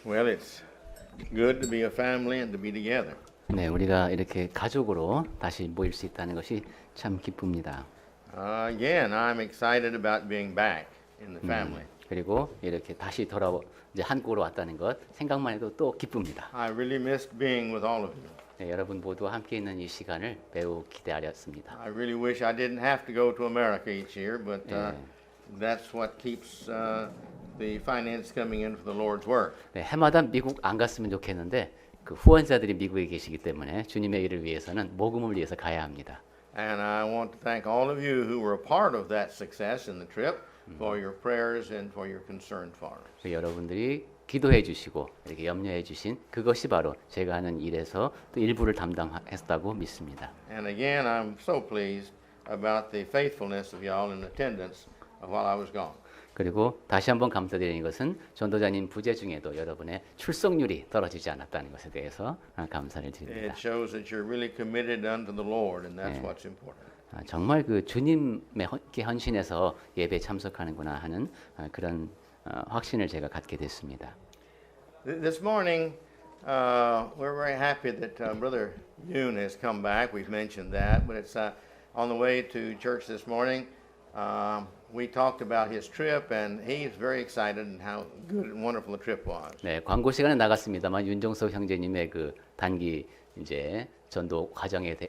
Well, it's good to be a family and to be together. 네, 우리가 이렇게 가족으로 다시 모일 수 있다는 것이 참 기쁩니다. Again, I'm excited about being back in the family. 그리고 이렇게 다시 이제 한국으로 왔다는 것 생각만 해도 또 기쁩니다. I really missed being with all of you. 네, 여러분 모두 함께 있는 이 시간을 매우 기대하였습니다. I really wish I didn't have to go to America each year, but that's what keeps the finance coming in for the Lord's work. 네, 해마다 미국 안 갔으면 좋겠는데 그 후원자들이 미국에 계시기 때문에 주님의 일을 위해서는 모금을 위해서 가야 합니다. And I want to thank all of you who were a part of that success in the trip for your prayers and for your concern for us. 그 여러분들이 기도해 주시고 이렇게 염려해 주신 그것이 바로 제가 하는 일에서 또 일부를 담당했다고 믿습니다. And again, I'm so pleased about the faithfulness of y'all in attendance while I was gone. 그리고 다시 한번 감사드리는 것은 전도자님 부재 중에도 여러분의 출석률이 떨어지지 않았다는 것에 대해서 감사를 드립니다. It shows that you're really committed unto the Lord, and that's what's important. 정말 그 주님의 헌신해서 예배에 참석하는구나 하는 그런 확신을 제가 갖게 됐습니다. This morning, we're very happy that Brother Yoon has come back. We've mentioned that, but it's on the way to church this morning. We talked about his trip, and he's very excited and how good and wonderful the trip was. 네, 광고 시간에 나갔습니다만 윤종석 형제님의 그 단기 이제 전도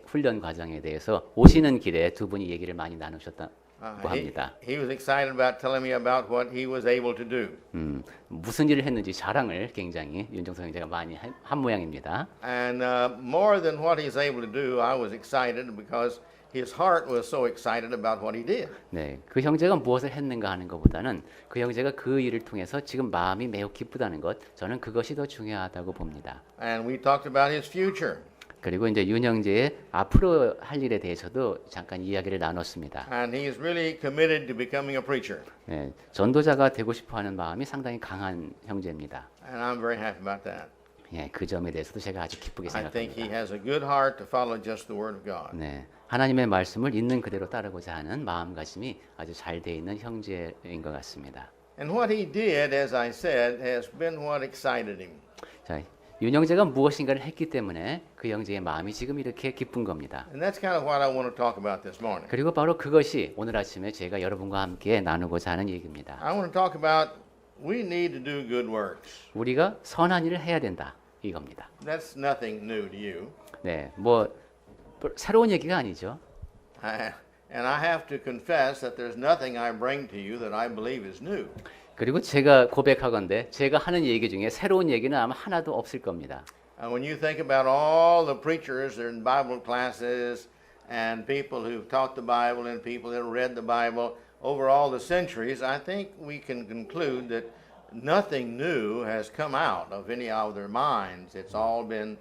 훈련 과정에 대해서 오시는 길에 두 분이 얘기를 많이 나누셨다고 합니다. He was excited about telling me about what he was able to do. 무슨 일을 했는지 자랑을 굉장히 윤종석 형제가 많이 한 모양입니다. And more than what he's able to do, I was excited because his heart was so excited about what he did. 네, 그 형제가 무엇을 했는가 하는 것보다는 그 형제가 그 일을 통해서 지금 마음이 매우 기쁘다는 것, 저는 그것이 더 중요하다고 봅니다. And we talked about his future. 그리고 이제 윤 형제의 앞으로 할 일에 대해서도 잠깐 이야기를 나눴습니다. And he is really committed to becoming a preacher. 네, 전도자가 되고 싶어하는 마음이 상당히 강한 형제입니다. And I'm very happy about that. 예, 그 점에 대해서도 제가 아주 기쁘게 I think he 생각합니다. has a good heart to follow just the word of God. 네, 하나님의 말씀을 있는 그대로 따르고자 하는 마음가짐이 아주 잘 돼 있는 형제인 것 같습니다. And what he did, as I said, has been what excited him. 자, 윤 형제가 무엇인가를 했기 때문에 그 형제의 마음이 지금 이렇게 기쁜 겁니다. And that's kind of what I want to talk about this morning. 그리고 바로 그것이 오늘 아침에 제가 여러분과 함께 나누고자 하는 얘기입니다. I want to talk about we need to do good works. 우리가 선한 일을 해야 된다 이겁니다. That's nothing new to you. 네, 뭐 새로운 얘기가 아니죠. And I have to confess that there's nothing I bring to you that I believe is new. 그리고 제가 고백하건대 제가 하는 얘기 중에 새로운 얘기는 아마 하나도 없을 겁니다. When you think about all the preachers in Bible classes and people who've taught the Bible and people that have read the Bible over all the centuries, I think we can conclude that nothing new has come out of any of their minds. It's all been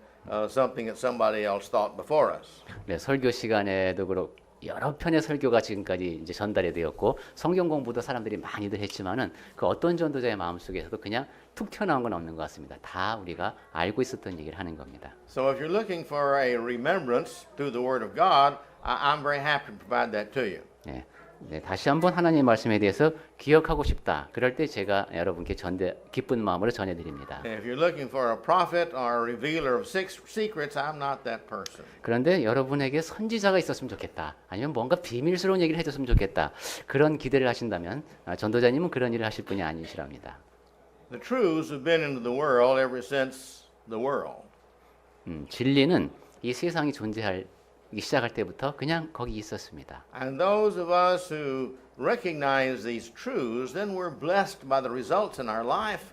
something that somebody else thought before us. 네, 설교 시간에도 그렇고 여러 편의 설교가 지금까지 이제 전달이 되었고 성경 공부도 사람들이 많이들 했지만은 그 어떤 전도자의 마음속에서도 그냥 툭 튀어나온 건 없는 것 같습니다. 다 우리가 알고 있었던 얘기를 하는 겁니다. So if you're looking for a remembrance through the Word of God, I'm very happy to provide that to you. 네, 네, 다시 한번 하나님의 말씀에 대해서 기억하고 싶다. 그럴 때 제가 여러분께 기쁜 마음으로 전해드립니다. If you're looking for a prophet or a revealer of secrets, I'm not that person. 그런데 여러분에게 선지자가 있었으면 좋겠다. 아니면 뭔가 비밀스러운 얘기를 해줬으면 좋겠다. 그런 기대를 하신다면 전도자님은 그런 일을 하실 분이 아니시랍니다. The truths have been into the world ever since the world. 진리는 이 세상이 존재하기 시작할 때부터 그냥 거기 있었습니다. And those of us who recognize these truths, then we're blessed by the results in our life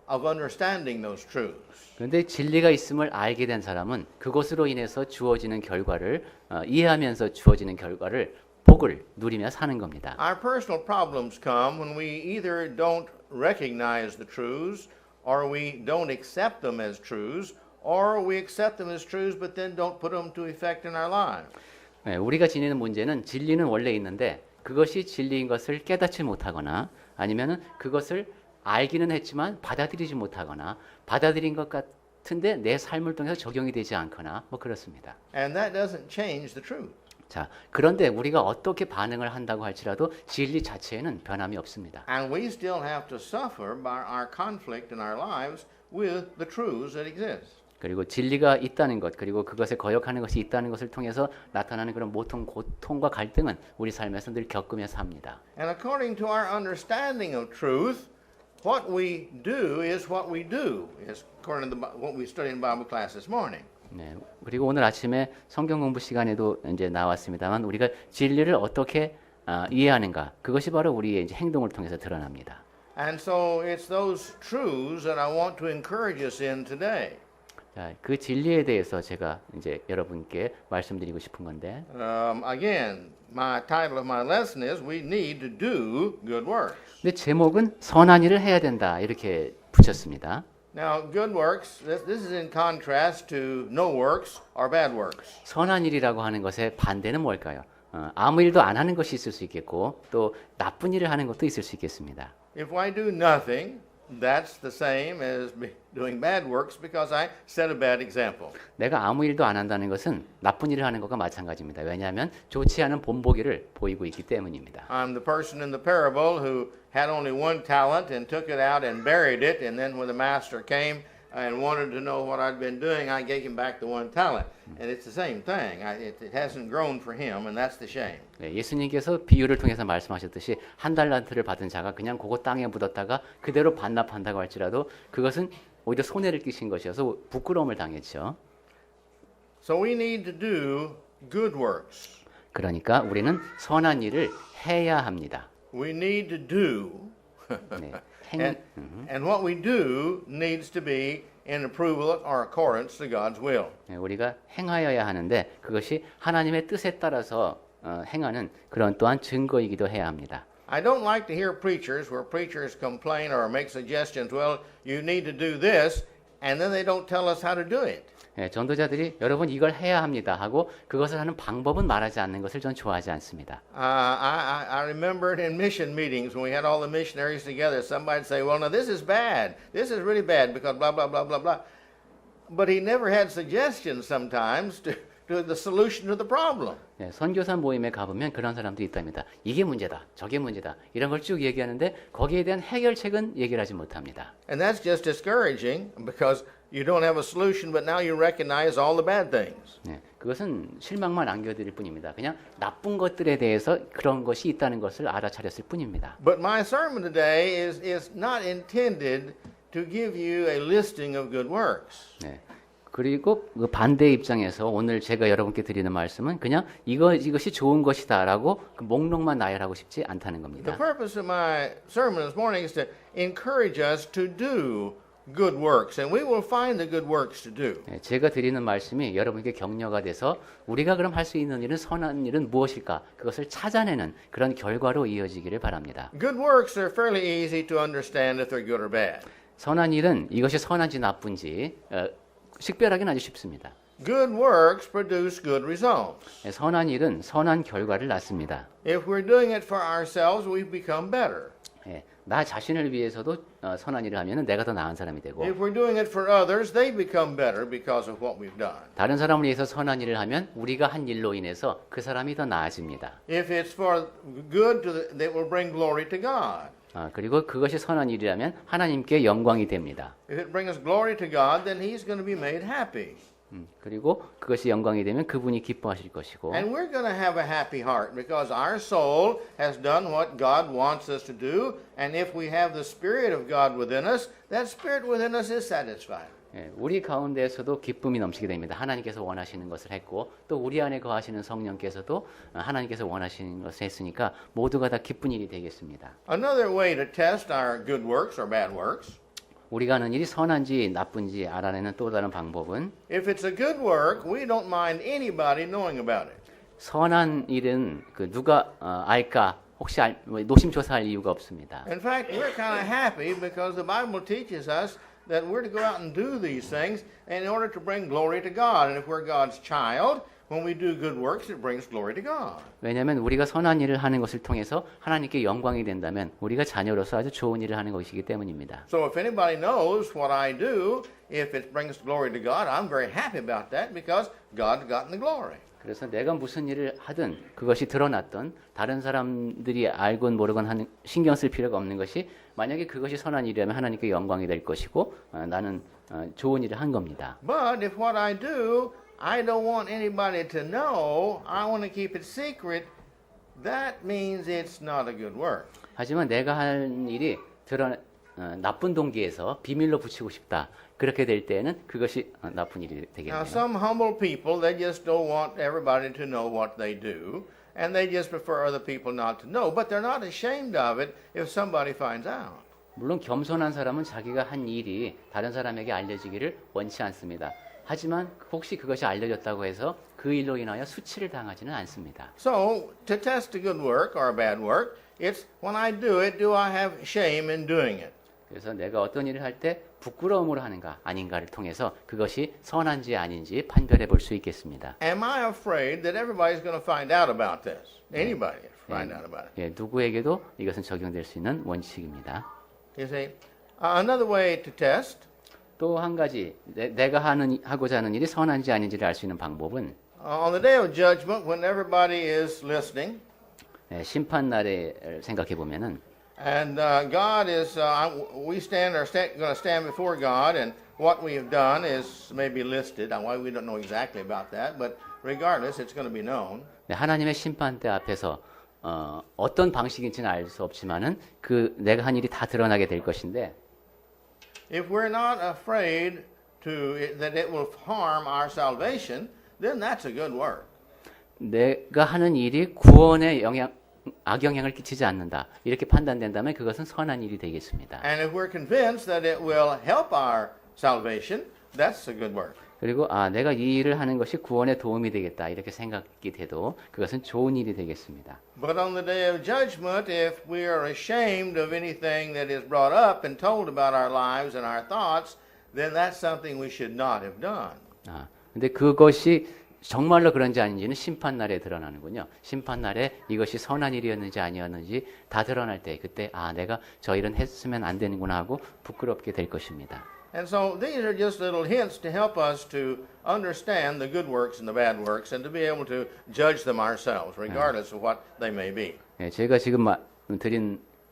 of understanding those truths. 그런데 진리가 있음을 알게 된 사람은 그것으로 인해서 주어지는 결과를 이해하면서 주어지는 결과를 복을 누리며 사는 겁니다. Our personal problems come when we either don't recognize the truths or we don't accept them as truths or we accept them as truths but then don't put them to effect in our lives. 네, 우리가 지니는 문제는 진리는 원래 있는데 그것이 진리인 것을 깨닫지 못하거나 아니면은 그것을 알기는 했지만 받아들이지 못하거나 받아들인 것 같은데 내 삶을 통해서 적용이 되지 않거나 뭐 그렇습니다. And that doesn't change the truth. 자, 그런데 우리가 어떻게 반응을 한다고 할지라도 진리 자체에는 변함이 없습니다. And we still have to suffer by our conflict in our lives with the truths that exist. 그리고 진리가 있다는 것, 그리고 그것에 거역하는 것이 있다는 것을 통해서 나타나는 그런 모통, 고통과 갈등은 우리 삶에서 늘 겪으면서 합니다. And according to our understanding of truth, what we do is what we do, is according to what we studied in Bible class this morning. 네, 그리고 오늘 아침에 성경 공부 시간에도 이제 나왔습니다만 우리가 진리를 어떻게 이해하는가, 그것이 바로 우리의 이제 행동을 통해서 드러납니다. And so it's those truths that I want to encourage us in today. 자, 그 진리에 대해서 제가 이제 여러분께 말씀드리고 싶은 건데, Again, my title of my lesson is We Need to Do Good Works. 근데 제목은 선한 일을 해야 된다 이렇게 붙였습니다. Now, good works, this is in contrast to no works or bad works. 선한 일이라고 하는 것의 반대는 뭘까요? 아무 일도 안 하는 것이 있을 수 있겠고 또 나쁜 일을 하는 것도 있을 수 있겠습니다. If I do nothing, that's the same as doing bad works because I set a bad example. 내가 아무 일도 안 한다는 것은 나쁜 일을 하는 것과 마찬가지입니다. 왜냐하면 좋지 않은 본보기를 보이고 있기 때문입니다. I'm the person in the parable who had only one talent and took it out and buried it, and then when the master came and wanted to know what I'd been doing, I gave him back the one talent. And it's the same thing. It hasn't grown for him, and that's the shame. 네, 예수님께서 비유를 통해서 말씀하셨듯이 한 달란트를 받은 자가 그냥 그거 땅에 묻었다가 그대로 반납한다고 할지라도 그것은 오히려 손해를 끼친 것이어서 부끄러움을 당했죠. So we need to do good works. 그러니까 우리는 선한 일을 해야 합니다. We need to do. 네, And what we do needs to be in approval or accordance to God's will. 네, 우리가 행하여야 하는데 그것이 하나님의 뜻에 따라서 행하는 그런 또한 증거이기도 해야 합니다. I don't like to hear preachers where preachers complain or make suggestions, well, you need to do this, and then they don't tell us how to do it. 네, 전도자들이 여러분 이걸 해야 합니다 하고 그것을 하는 방법은 말하지 않는 것을 전 좋아하지 않습니다. I remember it in mission meetings when we had all the missionaries together. Somebody'd say, well, now this is bad. This is really bad because blah, blah, blah, blah, blah. But he never had suggestions sometimes to the solution to the problem. 네, 선교사 모임에 가보면 그런 사람도 있답니다. 이게 문제다, 저게 문제다 이런 걸 쭉 얘기하는데 거기에 대한 해결책은 얘기를 하지 못합니다. And that's just discouraging because you don't have a solution, but now you recognize all the bad things. 네, 그것은 실망만 안겨드릴 뿐입니다. 그냥 나쁜 것들에 대해서 그런 것이 있다는 것을 알아차렸을 뿐입니다. But my sermon today is not intended to give you a listing of good works. 네. 그리고 그 반대 입장에서 오늘 제가 여러분께 드리는 말씀은 그냥 이것이 좋은 것이다라고 그 목록만 나열하고 싶지 않다는 The 겁니다. purpose of my sermon this morning is to encourage us to do good works, and we will find the good works to do. 네, 제가 드리는 말씀이 여러분께 격려가 돼서 우리가 그럼 할 수 있는 일은 선한 일은 무엇일까? 그것을 찾아내는 그런 결과로 이어지기를 바랍니다. Good works are fairly easy to understand if they're good or bad. 선한 일은 이것이 선한지 나쁜지 식별하기는 아주 쉽습니다. Good works produce good results. 네, 선한 일은 선한 결과를 낳습니다. If we're doing it for ourselves, we become better. 네, 나 자신을 위해서도 선한 일을 하면 내가 더 나은 사람이 되고 If we're doing it for others, they become better because of what we've done. 다른 사람을 위해서 선한 일을 하면 우리가 한 일로 인해서 그 사람이 더 나아집니다. If it's for good, that will bring glory to God. 그리고 그것이 선한 일이라면 하나님께 영광이 됩니다. If it brings glory to God, then He's going to be made happy. 그리고 그것이 영광이 되면 그분이 기뻐하실 것이고 And we're going to have a happy heart because our soul has done what God wants us to do. And if we have the Spirit of God within us, that Spirit within us is satisfied. 예, 우리 가운데에서도 기쁨이 넘치게 됩니다. 하나님께서 원하시는 것을 했고 또 우리 안에 거하시는 성령께서도 하나님께서 원하시는 것을 했으니까 모두가 다 기쁜 일이 되겠습니다. Another way to test our good works or bad works, 우리가 하는 일이 선한지 나쁜지 알아내는 또 다른 방법은 if it's a good work, we don't mind anybody knowing about it. 선한 일은 그 누가 알까 혹시 노심초사할 이유가 없습니다. In fact, we're kind of happy because the Bible teaches us that we're to go out and do these things in order to bring glory to God. And if we're God's child, when we do good works, it brings glory to God. 왜냐하면 우리가 선한 일을 하는 것을 통해서 하나님께 영광이 된다면 우리가 자녀로서 아주 좋은 일을 하는 것이기 때문입니다. So if anybody knows what I do, if it brings glory to God, I'm very happy about that because God's gotten the glory. 그래서 내가 무슨 일을 하든 그것이 드러났던 다른 사람들이 알건 모르건 하는 신경 쓸 필요가 없는 것이 만약에 그것이 선한 일이라면 하나님께 영광이 될 것이고 나는 좋은 일을 한 겁니다. But if what I do, I don't want anybody to know, I want to keep it secret, that means it's not a good work. 하지만 내가 한 일이 나쁜 동기에서 비밀로 붙이고 싶다. 그렇게 될 때는 그것이 나쁜 일이 Now, 되겠네요. some humble people, they just don't want everybody to know what they do, and they just prefer other people not to know, but they're not ashamed of it if somebody finds out. 물론 겸손한 사람은 자기가 한 일이 다른 사람에게 알려지기를 원치 않습니다. 하지만 혹시 그것이 알려졌다고 해서 그 일로 인하여 수치를 당하지는 않습니다. So, to test a good work or a bad work, it's when I do it, do I have shame in doing it? 그래서 내가 어떤 일을 할 때 부끄러움으로 하는가 아닌가를 통해서 그것이 선한지 아닌지 판별해 볼 수 있겠습니다. Am I afraid that everybody's going to find out about this? Anybody find out about it? 예, 누구에게도 이것은 적용될 수 있는 원칙입니다. You see, another way to test, 또 한 가지 내가 하고자 하는 일이 선한지 아닌지를 알 수 있는 방법은 on the day of judgment, when everybody is listening, 심판 날에 생각해 보면은 and God is, we going to stand before God, and what we have done is maybe listed. Why we don't know exactly about that, but regardless, it's going to be known. 하나님의 심판대 앞에서 어떤 방식인지는 알 수 없지만은 그 내가 한 일이 다 드러나게 될 것인데 If we're not afraid that it will harm our salvation, then that's a good work. 내가 하는 일이 구원에 악영향을 끼치지 않는다. 이렇게 판단된다면 그것은 선한 일이 되겠습니다. And if we're convinced that it will help our salvation, that's a good work. 그리고 내가 이 일을 하는 것이 구원에 도움이 되겠다. 이렇게 생각이 돼도 그것은 좋은 일이 되겠습니다. But on the day of judgment, if we are ashamed of anything that is brought up and told about our lives and our thoughts, then that's something we should not have done. 근데 그것이 정말로 그런지 아닌지는 심판 날에 드러나는군요. 심판 날에 이것이 선한 일이었는지 아니었는지 다 드러날 때 그때 내가 저 일은 했으면 안 되는구나 하고 부끄럽게 될 것입니다. And so these are just little hints to help us to understand the good works and the bad works and to be able to judge them ourselves, regardless of what they may be. 제가 지금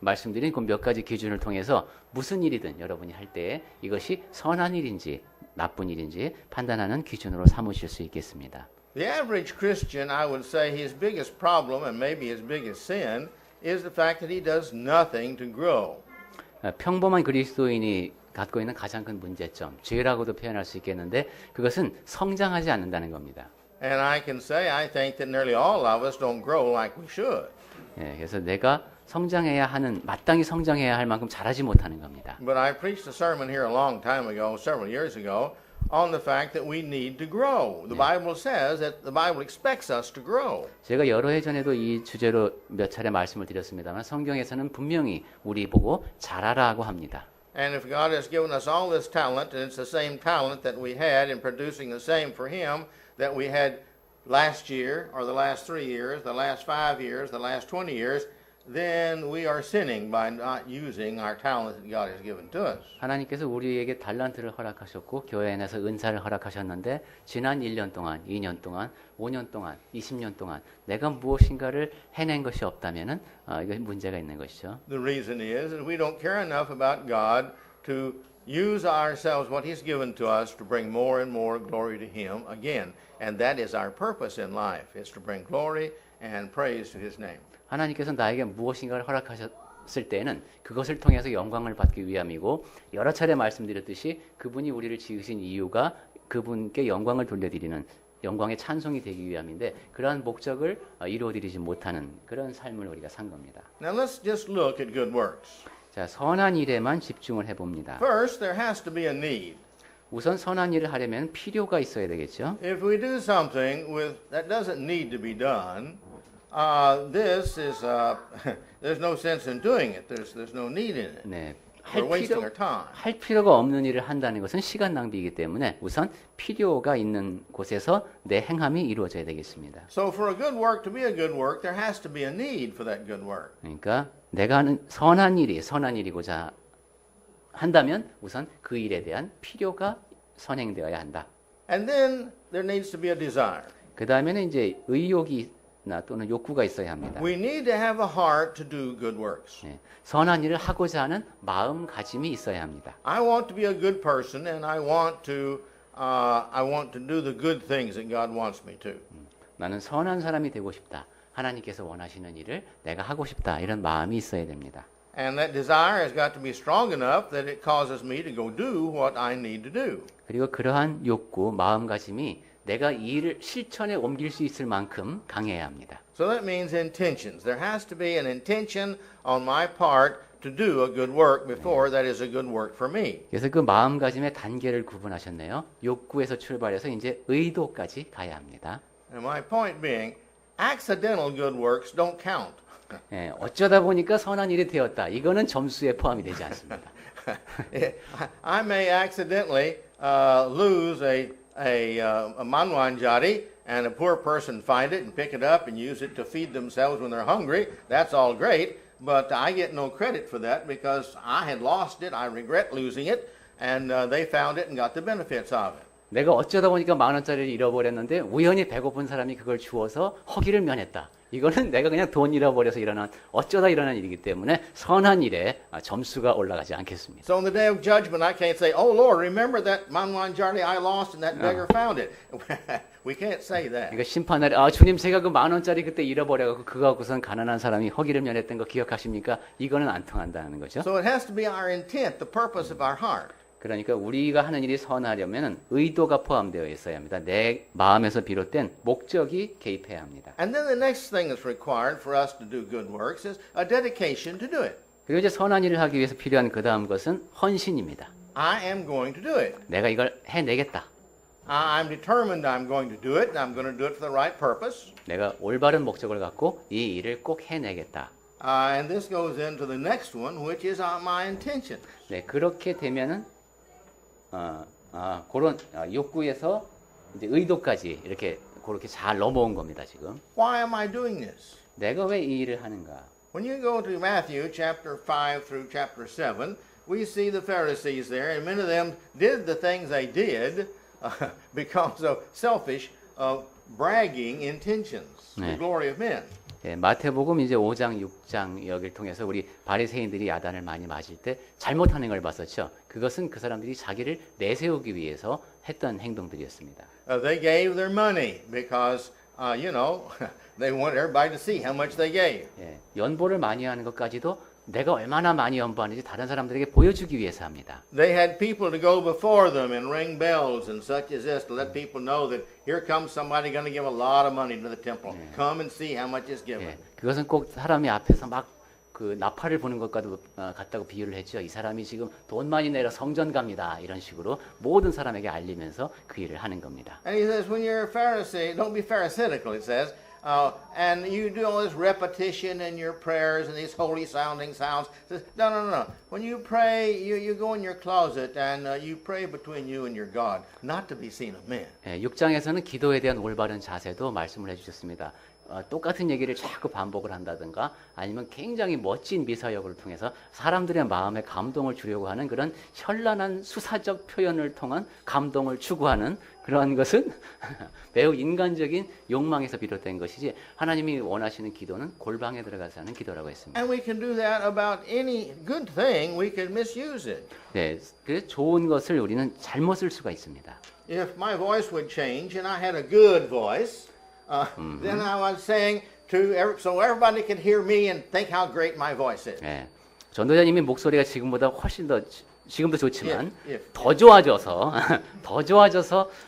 말씀드린 그 몇 가지 기준을 통해서 무슨 일이든 여러분이 할 때 이것이 선한 일인지 나쁜 일인지 판단하는 기준으로 삼으실 수 있겠습니다. The average Christian, I would say his biggest problem and maybe his biggest sin is the fact that he does nothing to grow. 평범한 그리스도인이 갖고 있는 가장 큰 문제점, 죄라고도 표현할 수 있겠는데 그것은 성장하지 않는다는 겁니다. And I can say I think that nearly all of us don't grow like we should. 그래서 내가 마땅히 성장해야 할 만큼 잘하지 못하는 겁니다. But I preached a sermon here a long time ago, several years ago, on the fact that we need to grow. The Bible says that the Bible expects us to grow. 제가 여러 해 전에도 이 주제로 몇 차례 말씀을 드렸습니다만 성경에서는 분명히 우리 보고 잘하라고 합니다. And if God has given us all this talent, and it's the same talent that we had in producing the same for Him that we had last year, or the last 3 years, the last 5 years, the last 20 years, then we are sinning by not using our talent that God has given to us. 하나님께서 우리에게 달란트를 허락하셨고 교회 안에서 은사를 허락하셨는데 지난 1년 동안, 2년 동안, 5년 동안, 20년 동안 내가 무엇인가를 해낸 것이 없다면은 이거 문제가 있는 것이죠. The reason is that we don't care enough about God to use ourselves, what He's given to us, to bring more and more glory to Him again. And that is our purpose in life, is to bring glory and praise to His name. 하나님께서 나에게 무엇인가를 허락하셨을 때는 그것을 통해서 영광을 받기 위함이고 여러 차례 말씀드렸듯이 그분이 우리를 지으신 이유가 그분께 영광을 돌려드리는 영광의 찬송이 되기 위함인데 그러한 목적을 이루어드리지 못하는 그런 삶을 우리가 산 겁니다. Now let's just look at good works. 자, 선한 일에만 집중을 해봅니다. First, there has to be a need. 우선 선한 일을 하려면 필요가 있어야 되겠죠. If we do something that doesn't need to be done, this is there's no sense in doing it. There's no need in it. 네, We're wasting our time. 할 필요가 없는 일을 한다는 것은 시간 낭비이기 때문에 우선 필요가 있는 곳에서 내 행함이 이루어져야 되겠습니다. So for a good work to be a good work, there has to be a need for that good work. 그러니까 내가 하는 선한 일이고자 한다면 우선 그 일에 대한 필요가 선행되어야 한다. And then there needs to be a desire. 그 다음에는 이제 의욕이나 또는 욕구가 있어야 합니다. We need to have a heart to do good works. 예, 선한 일을 하고자 하는 마음가짐이 있어야 합니다. I want to be a good person, and I want to do the good things that God wants me to. 나는 선한 사람이 되고 싶다. 하나님께서 원하시는 일을 내가 하고 싶다. 이런 마음이 있어야 됩니다. And that desire has got to be strong enough that it causes me to go do what I need to do. 그리고 그러한 욕구, 마음가짐이 내가 이 일을 실천에 옮길 수 있을 만큼 강해야 합니다. So that means intentions. There has to be an intention on my part to do a good work before that is a good work for me. 그래서 그 마음가짐의 단계를 구분하셨네요. 욕구에서 출발해서 이제 의도까지 가야 합니다. And my point being, accidental good works don't count. 예, 어쩌다 보니까 선한 일이 되었다. 이거는 점수에 포함이 되지 않습니다. I may accidentally lose a manwanjari, and a poor person find it and pick it up and use it to feed themselves when they're hungry. That's all great, but I get no credit for that because I had lost it. I regret losing it, and they found it and got the benefits of it. 내가 어쩌다 보니까 10,000원짜리를 잃어버렸는데 우연히 배고픈 사람이 그걸 주워서 허기를 면했다. 이거는 내가 그냥 돈 잃어버려서 어쩌다 일어난 일이기 때문에 선한 일에 점수가 올라가지 않겠습니다. So on the day of judgment, I can't say, "Oh Lord, remember that manwanjari I lost and that beggar found it." We can't say that. 그러니까 심판날에 주님 제가 그 10,000원짜리 그때 잃어버려갖고 그거 갖고선 가난한 사람이 허기를 면했던 거 기억하십니까? 이거는 안 통한다는 거죠. So it has to be our intent, the purpose of our heart. 그러니까 우리가 하는 일이 선하려면 의도가 포함되어 있어야 합니다. 내 마음에서 비롯된 목적이 개입해야 합니다. And then the next thing that's required for us to do good works is a dedication to do it. 그리고 이제 선한 일을 하기 위해서 필요한 그 다음 것은 헌신입니다. I am going to do it. 내가 이걸 해내겠다. I'm determined I'm going to do it, and I'm going to do it for the right purpose. 내가 올바른 목적을 갖고 이 일을 꼭 해내겠다. And this goes into the next one, which is my intention. 네, 그렇게 되면은 그런 욕구에서 이제 의도까지 이렇게 그렇게 잘 넘어온 겁니다, 지금. Why am I doing this? 내가 왜 이 일을 하는가? When you go to Matthew chapter 5 through chapter 7, we see the Pharisees there, and many of them did the things they did because of selfish, bragging intentions, the 네. glory of men. 예, 마태복음 이제 5장, 6장 여기를 통해서 우리 바리새인들이 야단을 많이 맞을 때 잘못하는 걸 봤었죠. 그것은 그 사람들이 자기를 내세우기 위해서 했던 행동들이었습니다. They gave their money because, they want everybody to see how much they gave. 예, 연보를 많이 하는 것까지도 내가 얼마나 많이 연보하는지 다른 사람들에게 보여주기 위해서 합니다. They had people to go before them and ring bells and such as this to let people know that here comes somebody going to give a lot of money to the temple. Come and see how much is given. 예, 그것은 꼭 사람이 앞에서 막 그 나팔을 부는 것과도 같다고 비유를 했죠. 이 사람이 지금 돈 많이 내러 성전 갑니다. 이런 식으로 모든 사람에게 알리면서 그 일을 하는 겁니다. And he says, when you're a Pharisee, don't be pharisaical, it says. And you do all this repetition in your prayers and these holy sounding sounds. It says, no. When you pray, you go in your closet and you pray between you and your God, not to be seen of men. 예, 6장에서는 기도에 대한 올바른 자세도 말씀을 해주셨습니다. 똑같은 얘기를 자꾸 반복을 한다든가 아니면 굉장히 멋진 미사역을 통해서 사람들의 마음에 감동을 주려고 하는 그런 현란한 수사적 표현을 통한 감동을 추구하는 그러한 것은 매우 인간적인 욕망에서 비롯된 것이지 하나님이 원하시는 기도는 골방에 들어가서 하는 기도라고 했습니다. And we can do that about any good thing. We can misuse it. 네, 그 좋은 것을 우리는 잘못 쓸 수가 있습니다. If my voice would change and I had a good voice, then I was saying so everybody could hear me and think how great my voice is. 네, 전도자님의 목소리가 지금보다 훨씬 더 지금도 좋지만 더 좋아져서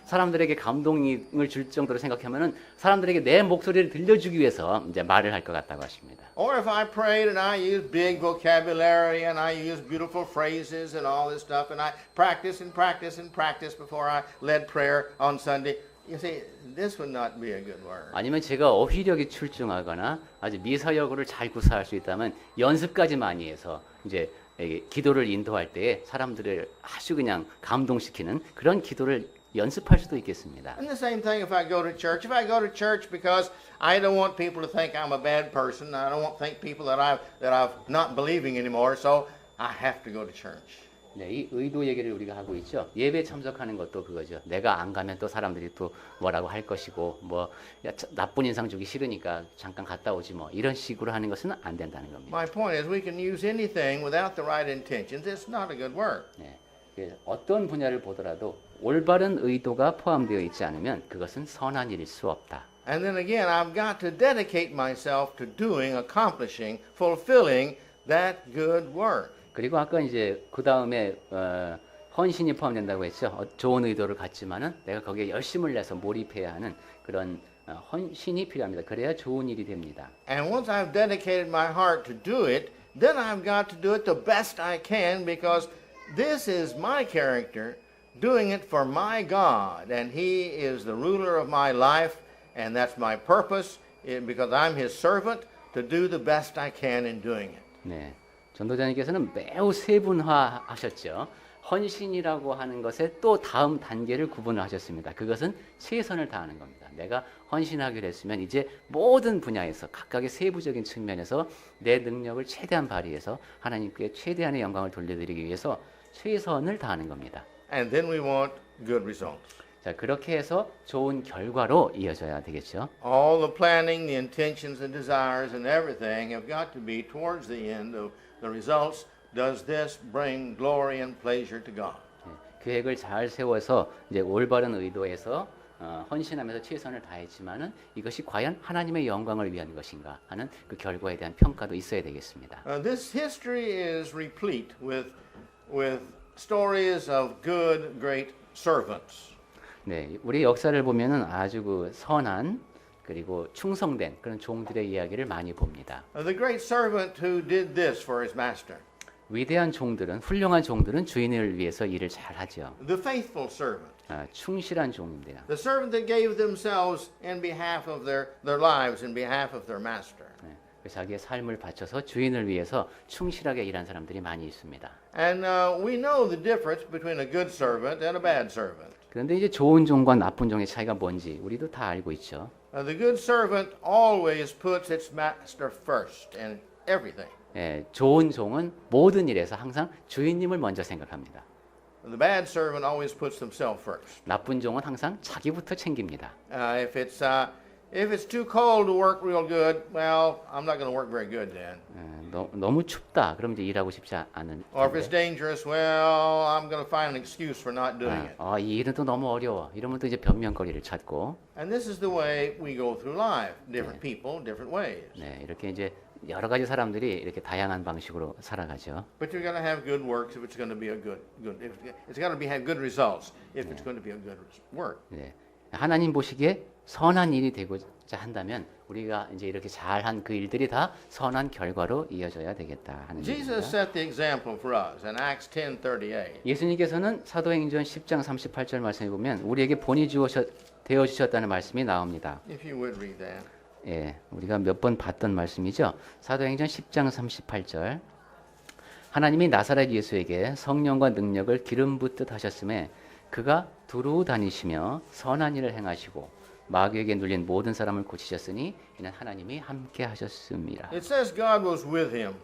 사람들에게 감동을 줄 정도로 생각하면은 사람들에게 내 목소리를 들려주기 위해서 이제 말을 할 것 같다고 하십니다. Or if I prayed and I used big vocabulary and I used beautiful phrases and all this stuff and I practice before I led prayer on Sunday. You see, this would not be a good word. 아니면 제가 어휘력이 출중하거나 아주 미사역어를 잘 구사할 수 있다면 연습까지 많이 해서 이제 기도를 인도할 때 사람들을 아주 그냥 감동시키는 그런 기도를 연습할 수도 있겠습니다. And the same thing if I go to church. If I go to church because I don't want people to think I'm a bad person, I don't want to think people that I'm not believing anymore, so I have to go to church. 네, 이 의도 얘기를 우리가 하고 있죠. 예배 참석하는 것도 그거죠. 내가 안 가면 또 사람들이 또 뭐라고 할 것이고 뭐 나쁜 인상 주기 싫으니까 잠깐 갔다 오지 뭐 이런 식으로 하는 것은 안 된다는 겁니다. My point is we can use anything without the right intentions. It's not a good work. 네, 그래서 어떤 분야를 보더라도 올바른 의도가 포함되어 있지 않으면 그것은 선한 일일 수 없다. And then again, I've got to dedicate myself to doing, accomplishing, fulfilling that good work. 그리고 아까 이제 그 다음에 헌신이 포함된다고 했죠. 좋은 의도를 갖지만은 내가 거기에 열심을 내서 몰입해야 하는 그런 헌신이 필요합니다. 그래야 좋은 일이 됩니다. And once I've dedicated my heart to do it, then I've got to do it the best I can because this is my character, doing it for my God, and He is the ruler of my life, and that's my purpose, because I'm His servant, to do the best I can in doing it. 네, 전도자님께서는 매우 세분화하셨죠. 헌신이라고 하는 것에 또 다음 단계를 구분을 하셨습니다. 그것은 최선을 다하는 겁니다. 내가 헌신하기로 했으면 이제 모든 분야에서 각각의 세부적인 측면에서 내 능력을 최대한 발휘해서 하나님께 최대한의 영광을 돌려드리기 위해서 최선을 다하는 겁니다. And then we want good results. 자, 그렇게 해서 좋은 결과로 이어져야 되겠죠. All the planning, the intentions and desires and everything have got to be towards the end of the results. Does this bring glory and pleasure to God? 계획을 잘 세워서 이제 올바른 의도에서 헌신하면서 최선을 다했지만은 이것이 과연 하나님의 영광을 위한 것인가 하는 그 결과에 대한 평가도 있어야 되겠습니다. This history is replete with stories of good, great servants. 네, 우리 역사를 보면은 아주 그 선한 그리고 충성된 그런 종들의 이야기를 많이 봅니다. The great servant who did this for his master. 위대한 종들은 훌륭한 종들은 주인을 위해서 일을 잘 하죠. The faithful servant. 충실한 종입니다. The servant that gave themselves in behalf of their lives, in behalf of their master. 네, 자기의 삶을 바쳐서 주인을 위해서 충실하게 일한 사람들이 많이 있습니다. And we know the difference between a good servant and a bad servant. 그런데 이제 좋은 종과 나쁜 종의 차이가 뭔지 우리도 다 알고 있죠. The good servant always puts its master first in everything. 예, 좋은 종은 모든 일에서 항상 주인님을 먼저 생각합니다. The bad servant always puts themselves first. 나쁜 종은 항상 자기부터 챙깁니다. If it's too cold to work real good, well, I'm not going to work very good then. 너무 춥다. 그럼 이제 일하고 싶지 않은. Or if it's dangerous, well, I'm going to find an excuse for not doing it. 이 일은 또 너무 어려워. 이러면 또 이제 변명거리를 찾고. And this is the way we go through life. Different people, different ways. 네, 이렇게 이제 여러 가지 사람들이 이렇게 다양한 방식으로 살아가죠. But you're going to have good works if it's going to be a good. It's got to have good results if it's going to be a good work. 네, 하나님 보시기에 선한 일이 되고자 한다면 우리가 이제 이렇게 잘한 그 일들이 다 선한 결과로 이어져야 되겠다 하는 Jesus 얘기입니다. set the example for us in Acts 10:38. 예수님께서는 사도행전 10장 38절 말씀에 보면 우리에게 본이 되어 주셨다는 말씀이 나옵니다. If you would read that. 예, 우리가 몇 번 봤던 말씀이죠. 사도행전 10장 38절. 하나님이 나사렛 예수에게 성령과 능력을 기름 붓듯 하셨음에 그가 두루 다니시며 선한 일을 행하시고 마귀에게 눌린 모든 사람을 고치셨으니 이는 하나님이 함께 하셨습니다. It says God was with him.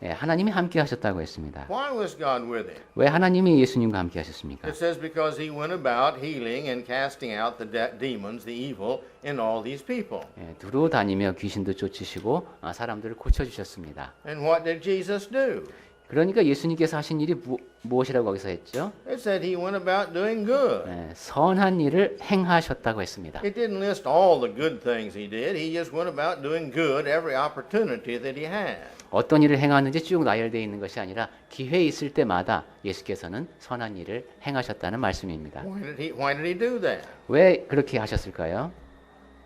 예, 하나님이 함께 하셨다고 했습니다. Why was God with him? 왜 하나님이 예수님과 함께 하셨습니까? It says because he went about healing and casting out the demons, the evil in all these people. 예, 두루 다니며 귀신도 쫓으시고 사람들을 고쳐주셨습니다. And what did Jesus do? 그러니까 예수님께서 하신 일이 무엇이라고 거기서 했죠? It said he went about doing good. 예, 선한 일을 행하셨다고 했습니다. It didn't list all the good things he did. He just went about doing good every opportunity that he had. 어떤 일을 행하는지 쭉 나열되어 있는 것이 아니라 기회 있을 때마다 예수께서는 선한 일을 행하셨다는 말씀입니다. Why did he do that? 왜 그렇게 하셨을까요?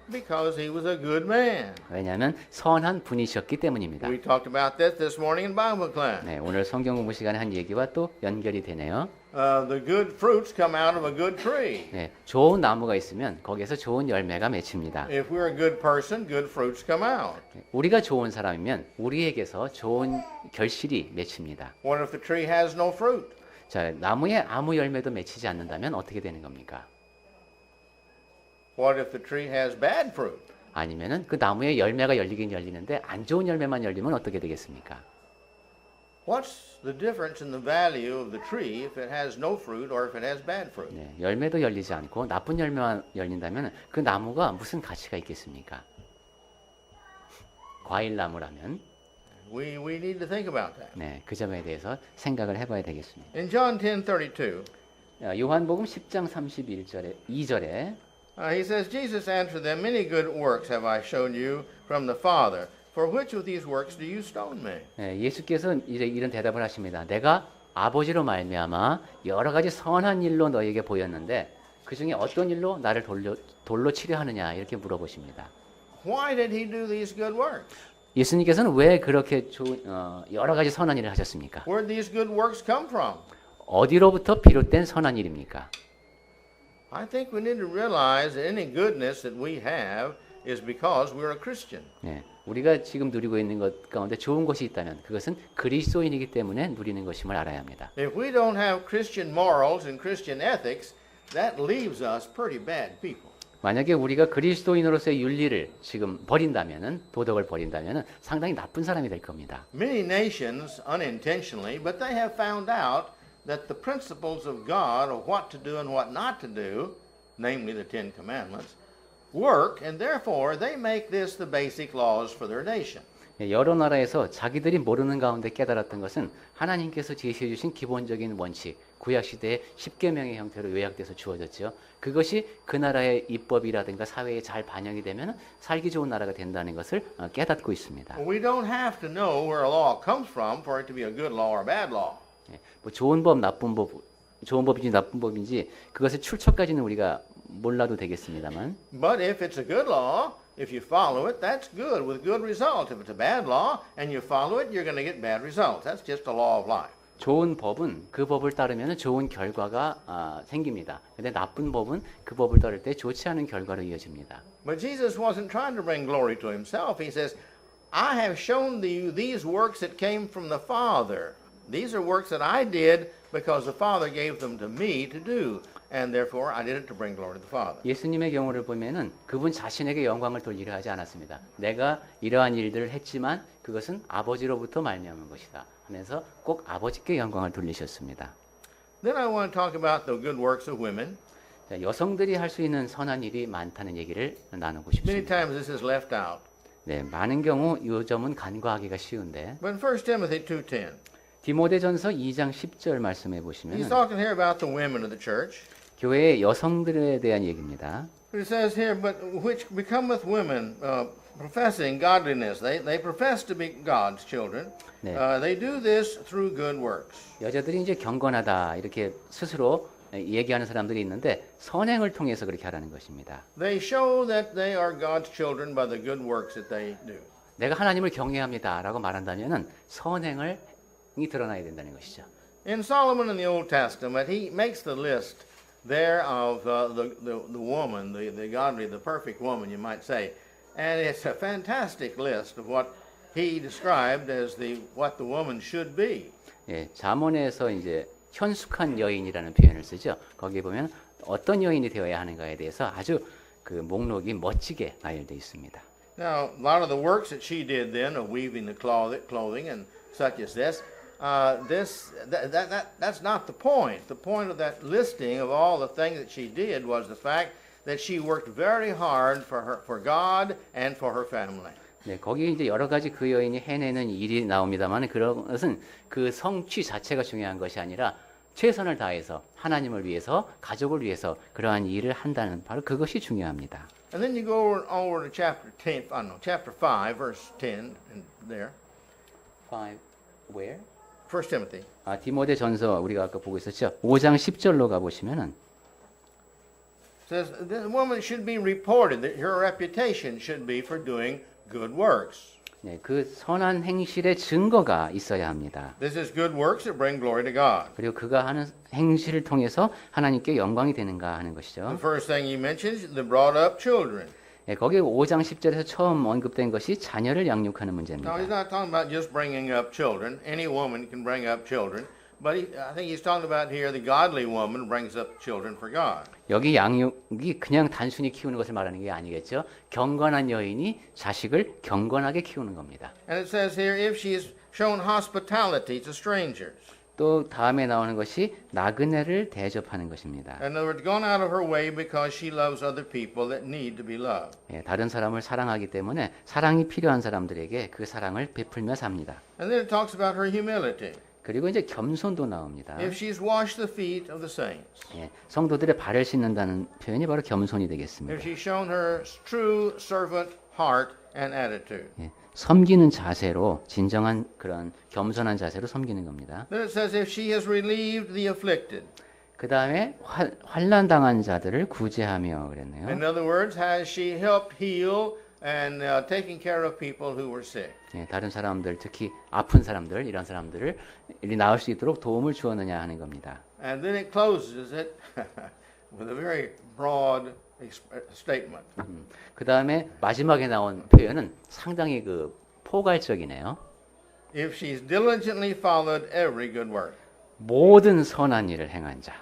Because he was a good man. 왜냐하면 선한 분이셨기 때문입니다. We talked about this morning in Bible class. 네, 오늘 성경 공부 시간에 한 얘기와 또 연결이 되네요. The good fruits come out of a good tree. 네, 좋은 나무가 있으면 거기에서 좋은 열매가 맺힙니다. If we're a good person, good fruits come out. 우리가 좋은 사람이면 우리에게서 좋은 결실이 맺힙니다. What if the tree has no fruit? 자, 나무에 아무 열매도 맺히지 않는다면 어떻게 되는 겁니까? What if the tree has bad fruit? 아니면은 그 나무에 열매가 열리긴 열리는데 안 좋은 열매만 열리면 어떻게 되겠습니까? what's the difference in the value of the tree if it has no fruit or if it has bad fruit? 네, 열매도 열리지 않고 나쁜 열매만 열린다면 그 나무가 무슨 가치가 있겠습니까? 과일나무라면 We need to think about that. 네, 그 점에 대해서 생각을 해봐야 되겠습니다. In John 10:32, 요한복음 10장 31절에 2절에 he says, Jesus answered them, many good works have I shown you from the Father. For which of these works do you stone me? 네, 예수께서 이제 이런 대답을 하십니다. 내가 아버지로 말미암아 여러 가지 선한 일로 너에게 보였는데 그 중에 어떤 일로 나를 돌로 치려 하느냐 이렇게 물어보십니다. Why did he do these good works? 예수님께서는 왜 그렇게 여러 가지 선한 일을 하셨습니까? Where did these good works come from? 어디로부터 비롯된 선한 일입니까? I think we need to realize that any goodness that we have is because we're a Christian. 네, 우리가 지금 누리고 있는 것 가운데 좋은 것이 있다면 그것은 그리스도인이기 때문에 누리는 것임을 알아야 합니다. If we don't have Christian morals and Christian ethics, that leaves us pretty bad people. 만약에 우리가 그리스도인으로서의 윤리를 지금 버린다면은 도덕을 버린다면은 상당히 나쁜 사람이 될 겁니다. Many nations, unintentionally, but they have found out that the principles of God of what to do and what not to do, namely the Ten Commandments, work, and therefore they make this the basic laws for their nation. 여러 나라에서 자기들이 모르는 가운데 깨달았던 것은 하나님께서 제시해 주신 기본적인 원칙, 구약 시대의 10계명의 형태로 요약돼서 주어졌죠. 그것이 그 나라의 입법이라든가 사회에 잘 반영이 되면 살기 좋은 나라가 된다는 것을 깨닫고 있습니다. We don't have to know where a law comes from for it to be a good law or bad law. 뭐 좋은 법, 나쁜 법, 좋은 법인지 나쁜 법인지 그것의 출처까지는 우리가 몰라도 되겠습니다만. But if it's a good law, if you follow it, that's good with good results. If it's a bad law and you follow it, you're going to get bad results. That's just a law of life. 좋은 법은 그 법을 따르면 좋은 결과가 생깁니다. 근데 나쁜 법은 그 법을 따를 때 좋지 않은 결과로 이어집니다. But Jesus wasn't trying to bring glory to himself. He says, I have shown you these works that came from the Father. These are works that I did because the Father gave them to me to do. And therefore I did it to bring glory to the Father. 예수님의 경우를 보면은 그분 자신에게 영광을 돌리려 하지 않았습니다. 내가 이러한 일들을 했지만 그것은 아버지로부터 말미암은 것이다 하면서 꼭 아버지께 영광을 돌리셨습니다. Then I want to talk about the good works of women. 자, 여성들이 할 수 있는 선한 일이 많다는 얘기를 나누고 Many 싶습니다. times this is left out. 네, 많은 경우 이 점은 간과하기가 쉬운데 But in 1 Timothy 2:10, 디모데전서 2장 10절 말씀해 he's 보시면 talking here about the women of the church. 교회의 여성들에 대한 얘기입니다. It says here, but which becometh women professing godliness. They profess to be God's children. 네. They do this through good works. 여자들이 이제 경건하다 이렇게 스스로 얘기하는 사람들이 있는데 선행을 통해서 그렇게 하라는 것입니다. They show that they are God's children by the good works that they do. 내가 하나님을 경외합니다라고 말한다면은 선행이 드러나야 된다는 것이죠. In Solomon in the Old Testament, he makes the list there of the woman, the godly, the perfect woman, you might say. And it's a fantastic list of what he described as what the woman should be. 예, 잠언에서 이제 현숙한 여인이라는 표현을 쓰죠. 거기에 보면 어떤 여인이 되어야 하는가에 대해서 아주 그 목록이 멋지게 나열되어 있습니다. Now, a lot of the works that she did then of weaving the clothing and such as this, that's not the point. The point of that listing of all the things that she did was the fact that she worked very hard for God and for her family. 네, 거기 이제 여러 가지 그 여인이 해내는 일이 나옵니다만 그것은 그 성취 자체가 중요한 것이 아니라 최선을 다해서 하나님을 위해서 가족을 위해서 그러한 일을 한다는 바로 그것이 중요합니다. And then you go over to chapter 5, verse 10, and there. 5 where? 1 Timothy. 디모데전서 우리가 아까 보고 있었죠. 5장 10절로 가 보시면은 Says this woman should be reported that her reputation should be for doing good works. 네, 그 선한 행실의 증거가 있어야 합니다. This is good works that bring glory to God. 그리고 그가 하는 행실을 통해서 하나님께 영광이 되는가 하는 것이죠. The first thing he mentions, the brought up children. 네, 거기 5장 10절에서 처음 언급된 것이 자녀를 양육하는 Now, 문제입니다. he's not talking about just bringing up children. Any woman can bring up children. But I think he's talking about here the godly woman brings up children for God. 여기 양육이 그냥 단순히 키우는 것을 말하는 게 아니겠죠. 경건한 여인이 자식을 경건하게 키우는 겁니다. And it says here, if she is shown hospitality to strangers. 또 다음에 나오는 것이 나그네를 대접하는 것입니다. In other words, gone out of her way because she loves other people that need to be loved. 예, 다른 사람을 사랑하기 때문에 사랑이 필요한 사람들에게 그 사랑을 베풀며 삽니다. And then it talks about her humility. 그리고 이제 겸손도 나옵니다. If she's washed the feet of the saints, 예, 성도들의 발을 씻는다는 표현이 바로 겸손이 if 되겠습니다. she's shown her true servant heart and attitude. 예, 섬기는 자세로 진정한 그런 겸손한 자세로 섬기는 겁니다. Then it says if she has relieved the afflicted. 그 다음에 환난 당한 자들을 구제하며 그랬네요. In other words, has she helped heal and taken care of people who were sick? 예, 다른 사람들 특히 아픈 사람들 이런 사람들을 이리 나을 수 있도록 도움을 주었느냐 하는 겁니다. And then it closes it with a very broad statement. 그 다음에 마지막에 나온 표현은 상당히 그 포괄적이네요. If she's diligently followed every good work. 모든 선한 일을 행한 자.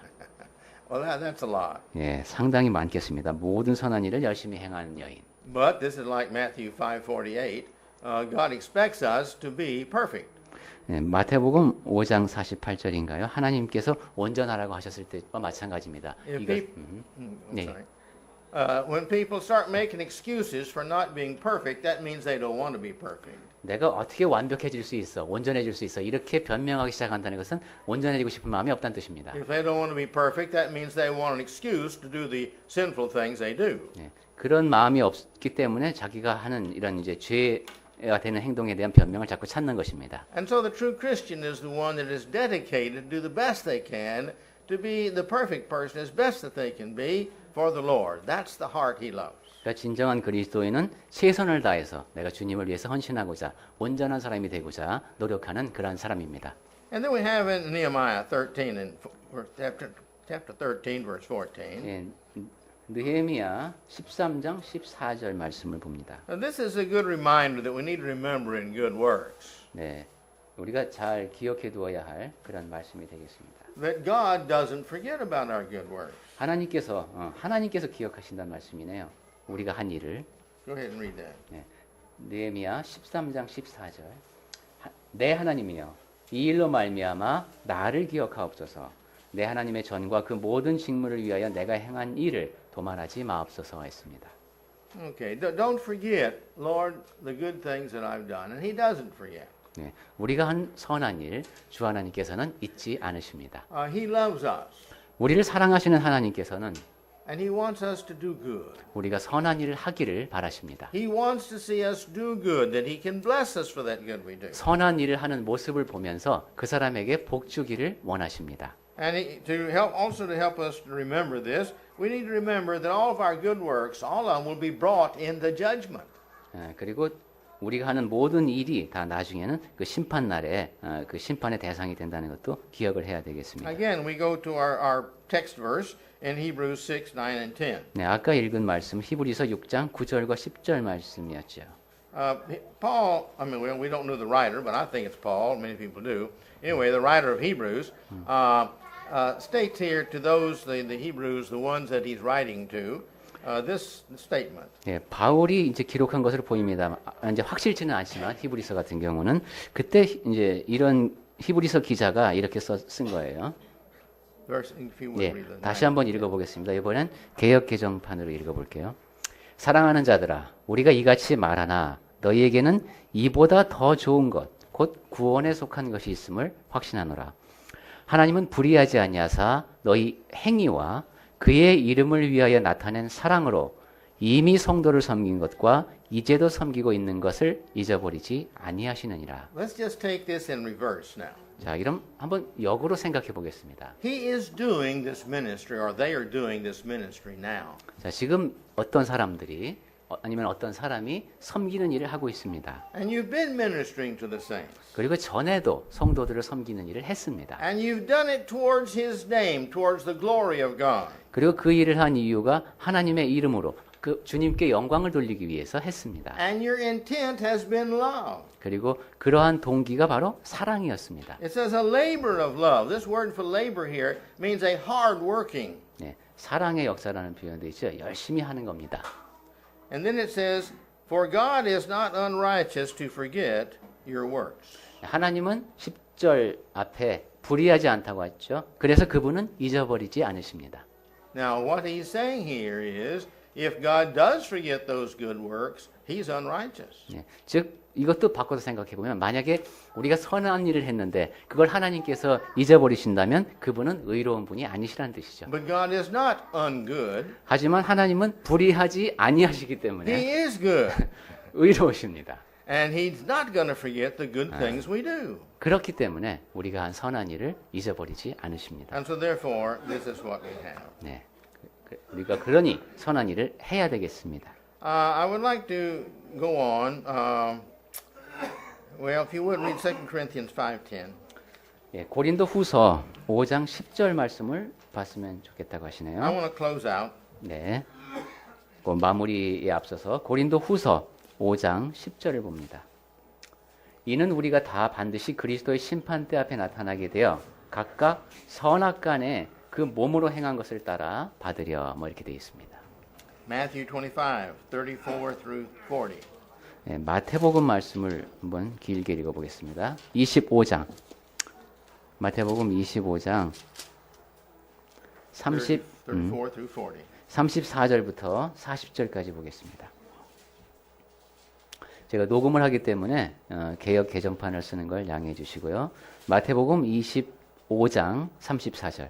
Well, that's a lot. 예, 상당히 많겠습니다. 모든 선한 일을 열심히 행하는 여인. But this is like Matthew 5:48. God expects us to be perfect. 예, 마태복음 5장 48절인가요? 하나님께서 온전하라고 하셨을 때와 마찬가지입니다. If 이것, I'm 네. sorry. When people start making excuses for not being perfect, that means they don't want to be perfect. 내가 어떻게 완벽해질 수 있어, 온전해질 수 있어 이렇게 변명하기 시작한다는 것은 온전해지고 싶은 마음이 없다는 뜻입니다. If they don't want to be perfect, that means they want an excuse to do the sinful things they do. 예, 그런 마음이 없기 때문에 자기가 하는 이런 이제 죄가 되는 행동에 대한 변명을 자꾸 찾는 것입니다. And so the true Christian is the one that is dedicated to do the best they can to be the perfect person as best that they can be for the Lord. That's the heart he loves. 그러니까 진정한 그리스도인은 최선을 다해서 내가 주님을 위해서 헌신하고자 온전한 사람이 되고자 노력하는 그러한 사람입니다. And then we have in Nehemiah 13 and chapter 13 verse 14. 예, 느헤미야 13장 14절 말씀을 봅니다. Now, this is a good reminder that we need to remember in good works. 네, 우리가 잘 기억해 두어야 할 그런 말씀이 되겠습니다. That God doesn't forget about our good works. 하나님께서 기억하신다는 말씀이네요. 우리가 한 일을. Go ahead and read that. 느헤미야 13장 14절. 내 하나님이여 이 일로 말미암아 나를 기억하옵소서. 내 하나님의 전과 그 모든 직무를 위하여 내가 행한 일을 도말하지 마옵소서 했습니다. Okay, don't forget, Lord, the good things that I've done. And he doesn't forget. 네, 우리가 한 선한 일, 주 하나님께서는 잊지 않으십니다. He loves us. 우리를 사랑하시는 하나님께서는 And he wants us to do good. 우리가 선한 일을 하기를 바라십니다. He wants to see us do good, that he can bless us for that good we do. 선한 일을 하는 모습을 보면서 그 사람에게 복 주기를 원하십니다. And to help us to remember this, we need to remember that all of our good works, all of them will be brought into judgment. 그리고 우리가 하는 모든 일이 다 나중에는 그 심판 날에 그 심판의 대상이 된다는 것도 기억을 해야 되겠습니다. Again, we go to our text verse in Hebrews 6, 9, and 10. 네, 아까 읽은 말씀 히브리서 6장 9절과 10절 말씀이었죠. Paul, we don't know the writer, but I think it's Paul. Many people do. Anyway, the writer of Hebrews states here to those, the Hebrews, the ones that he's writing to, this statement. 예, 바울이 이제 기록한 것으로 보입니다. 이제 확실치는 않지만 히브리서 같은 경우는 그때 이제 이런 히브리서 기자가 이렇게 쓴 거예요. Verse, if you would 예, read the 다시 한번 읽어보겠습니다. 이번엔 개역 개정판으로 읽어볼게요. 사랑하는 자들아, 우리가 이같이 말하나 너희에게는 이보다 더 좋은 것, 곧 구원에 속한 것이 있음을 확신하노라. 하나님은 불의하지 아니하사 너희 행위와 그의 이름을 위하여 나타낸 사랑으로 이미 성도를 섬긴 것과 이제도 섬기고 있는 것을 잊어버리지 아니하시느니라. Let's just take this in reverse now. 자, 그럼 한번 역으로 생각해 보겠습니다. He is doing this ministry, or they are doing this ministry now. 자, 지금 어떤 사람들이 아니면 어떤 사람이 섬기는 일을 하고 있습니다. And you've been ministering to the saints. 그리고 전에도 성도들을 섬기는 일을 했습니다. And you've done it towards his name, towards the glory of God. 그리고 그 일을 한 이유가 하나님의 이름으로 그 주님께 영광을 돌리기 위해서 했습니다. And your intent has been love. 그리고 그러한 동기가 바로 사랑이었습니다. It says a labor of love. This word for labor here means a hard working. 네, 사랑의 역사라는 표현도 있죠. 열심히 하는 겁니다. And then it says, for God is not unrighteous to forget your works. 하나님은 10절 앞에 불의하지 않다고 했죠. 그래서 그분은 잊어버리지 않으십니다. Now, what he's saying here is, if God does forget those good works, he's unrighteous. 예, 즉 이것도 바꿔서 생각해 보면 만약에 우리가 선한 일을 했는데 그걸 하나님께서 잊어버리신다면 그분은 의로운 분이 아니시라는 뜻이죠. But God is not ungood. 하지만 하나님은 불의하지 아니하시기 He 때문에 is good. 의로우십니다. And he's not going to forget the good things we do. 그렇기 때문에 우리가 한 선한 일을 잊어버리지 않으십니다. And so therefore, this is what we have. 네, 우리가 그러니 선한 일을 해야 되겠습니다. I would like to go on. Well, if you would read 2 Corinthians 5:10. 예, 고린도 후서 5장 10절 말씀을 봤으면 좋겠다고 I 하시네요. want to close out. 네, 그 마무리에 앞서서 고린도 후서 5장 10절을 봅니다. 이는 우리가 다 반드시 그리스도의 심판대 앞에 나타나게 되어 각각 선악간에 그 몸으로 행한 것을 따라 받으려 뭐 이렇게 되어 있습니다. Matthew 25, 34 through 40. 네, 마태복음 말씀을 한번 길게 읽어보겠습니다. 25장 마태복음 25장 34 through 40. 34절부터 40절까지 보겠습니다. 제가 녹음을 하기 때문에 개역 개정판을 쓰는 걸 양해해 주시고요. 마태복음 25장 34절.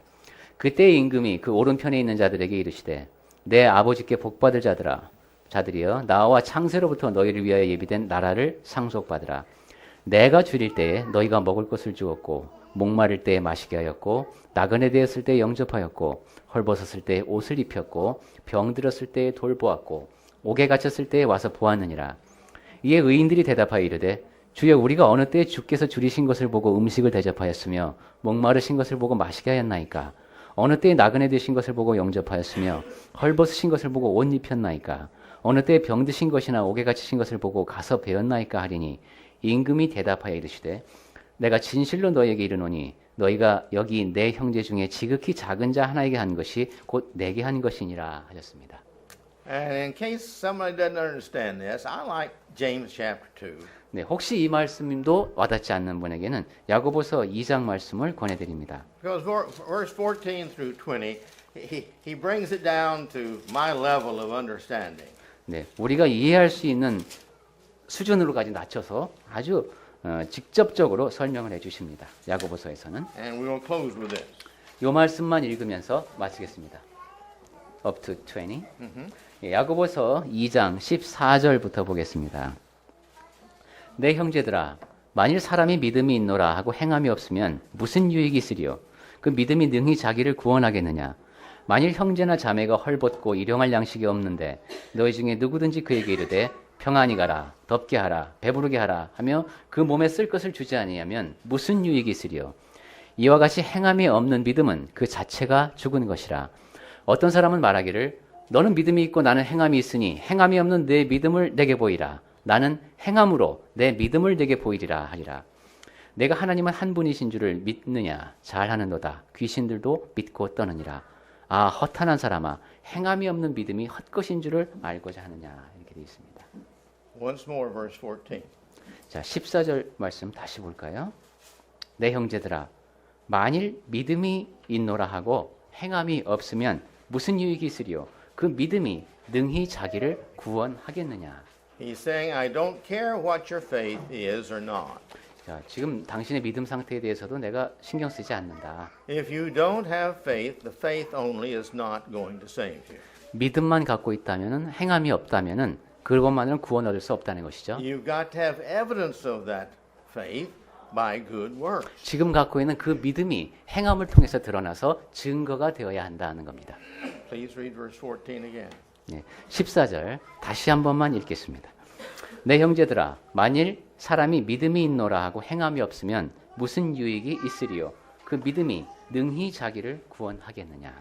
그때의 임금이 그 오른편에 있는 자들에게 이르시되 내 아버지께 복받을 자들이여 나와 창세로부터 너희를 위하여 예비된 나라를 상속받으라. 내가 줄일 때에 너희가 먹을 것을 주었고 목마를 때에 마시게 하였고 나그네 되었을 때에 영접하였고 헐벗었을 때에 옷을 입혔고 병들었을 때에 돌보았고 옥에 갇혔을 때에 와서 보았느니라. 이에 의인들이 대답하여 이르되 주여 우리가 어느 때에 주께서 줄이신 것을 보고 음식을 대접하였으며 목마르신 것을 보고 마시게 하였나이까. 어느 때에 나그네 되신 것을 보고 영접하였으며 헐벗으신 것을 보고 옷 입혔나이까. 어느 때에 병드신 것이나 옥에 갇히신 것을 보고 가서 배웠나이까 하리니 임금이 대답하여 이르시되 내가 진실로 너희에게 이르노니 너희가 여기 내 형제 중에 지극히 작은 자 하나에게 한 것이 곧 내게 한 것이니라 하셨습니다. And in case somebody doesn't understand this, I like James chapter 2. 네, 혹시 이 말씀도 와닿지 않는 분에게는 야고보서 2장 말씀을 권해드립니다. Because verse 14 through 20, he brings it down to my level of understanding. 네, 우리가 이해할 수 있는 수준으로까지 낮춰서 아주 직접적으로 설명을 해주십니다. 야고보서에서는 And we will close with this. 이 말씀만 읽으면서 마치겠습니다. Up to 20. 예, 야고보서 2장 14절부터 보겠습니다. 내 형제들아 만일 사람이 믿음이 있노라 하고 행함이 없으면 무슨 유익이 있으리요? 그 믿음이 능히 자기를 구원하겠느냐? 만일 형제나 자매가 헐벗고 일용할 양식이 없는데 너희 중에 누구든지 그에게 이르되 평안히 가라, 덥게 하라, 배부르게 하라 하며 그 몸에 쓸 것을 주지 아니하면 무슨 유익이 있으리요? 이와 같이 행함이 없는 믿음은 그 자체가 죽은 것이라. 어떤 사람은 말하기를 너는 믿음이 있고 나는 행함이 있으니 행함이 없는 내 믿음을 내게 보이라. 나는 행함으로 내 믿음을 내게 보이리라 하리라. 내가 하나님은 한 분이신 줄을 믿느냐? 잘하는도다. 귀신들도 믿고 떠느니라. 아 허탄한 사람아, 행함이 없는 믿음이 헛것인 줄을 알고자 하느냐? 이렇게 되어 있습니다. Once more, verse 14. 자, 14절 말씀 다시 볼까요? 내 형제들아, 만일 믿음이 있노라 하고 행함이 없으면 무슨 유익이 있으리요? 그 믿음이 능히 자기를 구원하겠느냐? He's saying, I don't care what your faith is or not. 자, 지금 당신의 믿음 상태에 대해서도 내가 신경 쓰지 않는다. If you don't have faith, the faith only is not going to save you. 믿음만 갖고 있다면은 행함이 없다면은 그것만으로는 구원 얻을 수 없다는 것이죠. You've got to have evidence of that faith by good works. 지금 갖고 있는 그 믿음이 행함을 통해서 드러나서 증거가 되어야 한다는 겁니다. Please read verse 14 again. 14절 다시 한 번만 읽겠습니다. 내 형제들아, 만일 사람이 믿음이 있노라 하고 행함이 없으면 무슨 유익이 있으리요? 그 믿음이 능히 자기를 구원하겠느냐?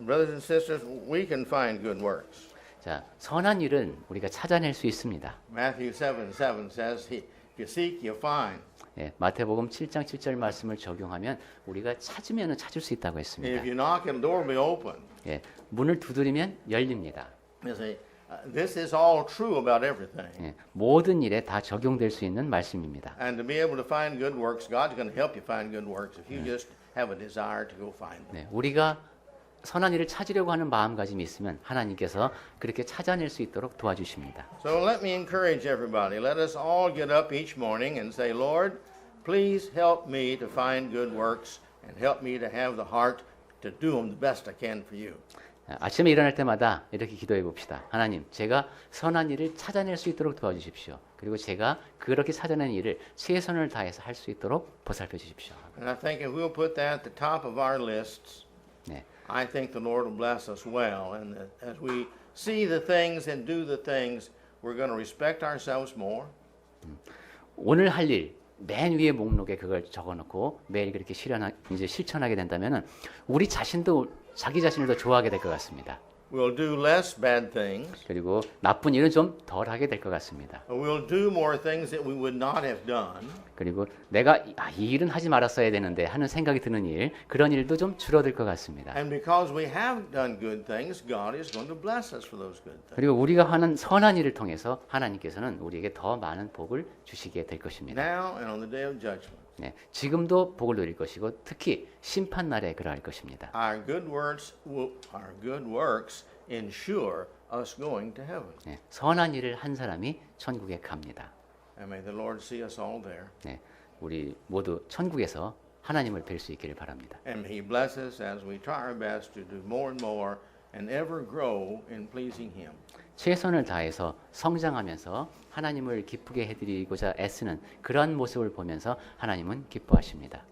Brothers and sisters, we can find good works. 자, 선한 일은 우리가 찾아낼 수 있습니다. Matthew 7:7 says, if you seek, you find. 예, 마태복음 7장 7절 말씀을 적용하면 우리가 찾으면 찾을 수 있다고 했습니다. If you knock, and the door will be open. 예, 문을 두드리면 열립니다. You see, This is all true about everything. 예, 모든 일에 다 적용될 수 있는 말씀입니다. And to be able to find good works, God's going to help you find good works if you just have a desire to go find them. 네, 우리가 선한 일을 찾으려고 하는 마음가짐이 있으면 하나님께서 그렇게 찾아낼 수 있도록 도와주십니다. So let me encourage everybody. Let us all get up each morning and say, Lord, please help me to find good works and help me to have the heart to do them the best I can for you. 아침에 일어날 때마다 이렇게 기도해 봅시다. 하나님, 제가 선한 일을 찾아낼 수 있도록 도와주십시오. 그리고 제가 그렇게 찾아낸 일을 최선을 다해서 할 수 있도록 보살펴 주십시오. And I think if we'll put that at the top of our lists, 네, I think the Lord will bless us well. And that as we see the things and do the things, we're going to respect ourselves more. 오늘 할 일 맨 위에 목록에 그걸 적어놓고 매일 그렇게 이제 실천하게 된다면은 우리 자신도 자기 자신을 더 좋아하게 될 것 같습니다. We'll do less bad things. 그리고 나쁜 일은 좀 덜 하게 될 것 같습니다. We'll do more things that we would not have done. 그리고 내가 이 일은 하지 말았어야 되는데 하는 생각이 드는 일, 그런 일도 좀 줄어들 것 같습니다. And because we have done good things, God is going to bless us for those good things. 그리고 우리가 하는 선한 일을 통해서 하나님께서는 우리에게 더 많은 복을 주시게 될 것입니다. Now and on the day of judgment. 네, 지금도 복을 누릴 것이고 특히 심판 날에 그러할 것입니다. Our good works ensure us going to heaven. 네, 선한 일을 한 사람이 천국에 갑니다. And may the Lord see us all there. 네, 우리 모두 천국에서 하나님을 뵐 수 있기를 바랍니다. And may He bless us as we try our best to do more and more and ever grow in pleasing Him. 최선을 다해서 성장하면서 하나님을 기쁘게 해드리고자 애쓰는 그런 모습을 보면서 하나님은 기뻐하십니다.